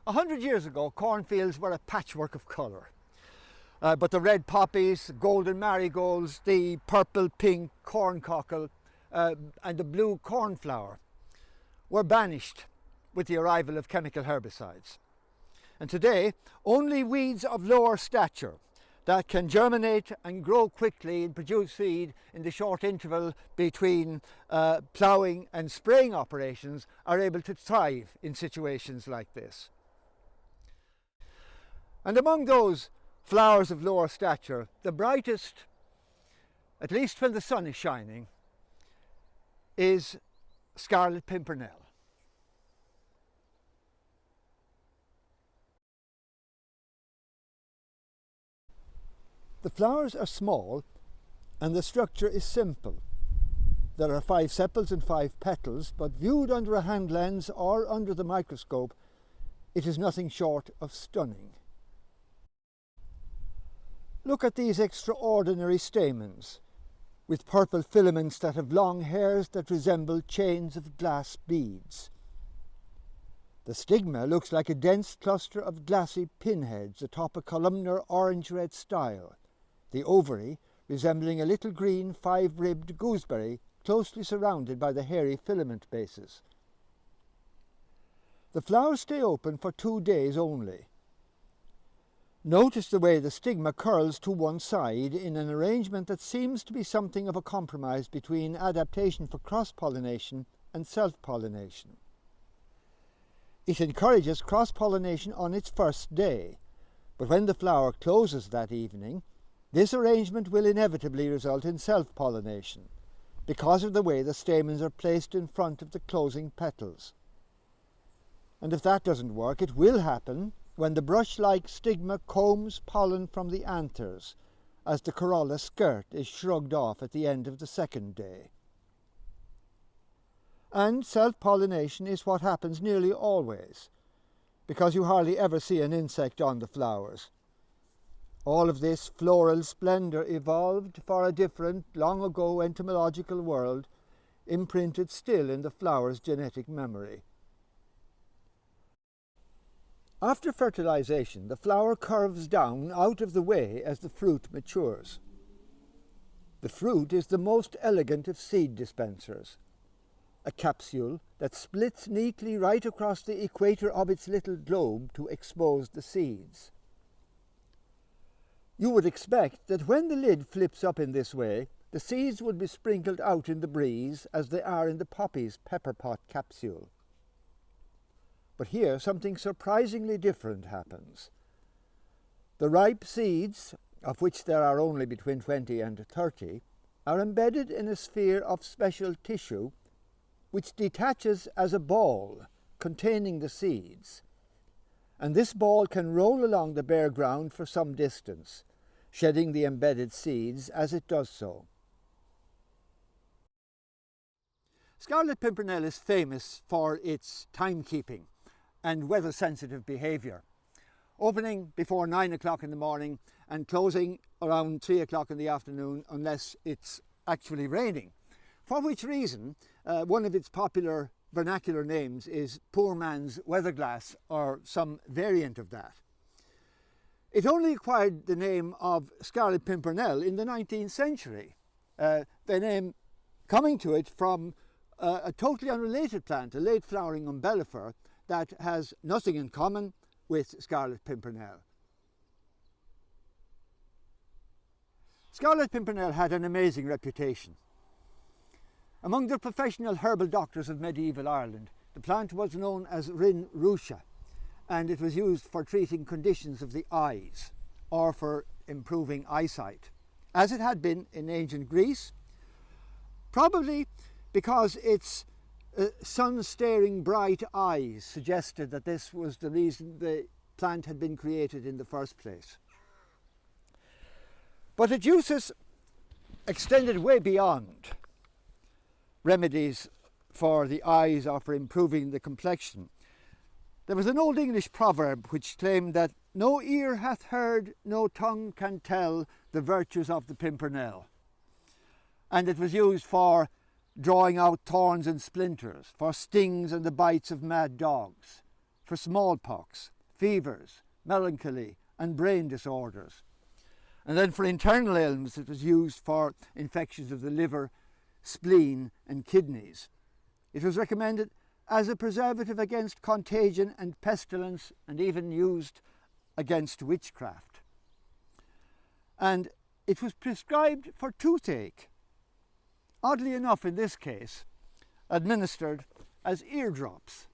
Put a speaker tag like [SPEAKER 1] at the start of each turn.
[SPEAKER 1] 100 years ago, cornfields were a patchwork of colour. But the red poppies, golden marigolds, the purple pink corncockle and the blue cornflower were banished with the arrival of chemical herbicides. And today, only weeds of lower stature that can germinate and grow quickly and produce seed in the short interval between ploughing and spraying operations are able to thrive in situations like this. And among those flowers of lower stature, the brightest, at least when the sun is shining, is Scarlet Pimpernel. The flowers are small and the structure is simple. There are 5 sepals and 5 petals, but viewed under a hand lens or under the microscope, it is nothing short of stunning. Look at these extraordinary stamens, with purple filaments that have long hairs that resemble chains of glass beads. The stigma looks like a dense cluster of glassy pinheads atop a columnar orange-red style, the ovary resembling a little green 5-ribbed gooseberry closely surrounded by the hairy filament bases. The flowers stay open for 2 days only. Notice the way the stigma curls to one side in an arrangement that seems to be something of a compromise between adaptation for cross-pollination and self-pollination. It encourages cross-pollination on its first day, but when the flower closes that evening, this arrangement will inevitably result in self-pollination because of the way the stamens are placed in front of the closing petals. And if that doesn't work, it will happen when the brush-like stigma combs pollen from the anthers as the corolla skirt is shrugged off at the end of the second day. And self-pollination is what happens nearly always, because you hardly ever see an insect on the flowers. All of this floral splendour evolved for a different, long-ago entomological world, imprinted still in the flower's genetic memory. After fertilization, the flower curves down out of the way as the fruit matures. The fruit is the most elegant of seed dispensers, a capsule that splits neatly right across the equator of its little globe to expose the seeds. You would expect that when the lid flips up in this way, the seeds would be sprinkled out in the breeze as they are in the poppy's pepperpot capsule. But here something surprisingly different happens. The ripe seeds, of which there are only between 20 and 30, are embedded in a sphere of special tissue which detaches as a ball containing the seeds, and this ball can roll along the bare ground for some distance, shedding the embedded seeds as it does so. Scarlet Pimpernel is famous for its timekeeping and weather-sensitive behaviour, opening before 9 o'clock in the morning and closing around 3 o'clock in the afternoon unless it's actually raining, for which reason one of its popular vernacular names is Poor Man's Weatherglass, or some variant of that. It only acquired the name of Scarlet Pimpernel in the 19th century, the name coming to it from a totally unrelated plant, a late-flowering umbellifer, that has nothing in common with Scarlet Pimpernel. Scarlet Pimpernel had an amazing reputation. Among the professional herbal doctors of medieval Ireland, the plant was known as Rin Rusha, and it was used for treating conditions of the eyes or for improving eyesight, as it had been in ancient Greece, probably because its sun-staring bright eyes suggested that this was the reason the plant had been created in the first place. But its uses extended way beyond remedies for the eyes or for improving the complexion. There was an old English proverb which claimed that no ear hath heard, no tongue can tell the virtues of the pimpernel. And it was used for drawing out thorns and splinters, for stings and the bites of mad dogs, for smallpox, fevers, melancholy and brain disorders. And then for internal ailments it was used for infections of the liver, spleen and kidneys. It was recommended as a preservative against contagion and pestilence, and even used against witchcraft. And it was prescribed for toothache, oddly enough in this case administered as eardrops.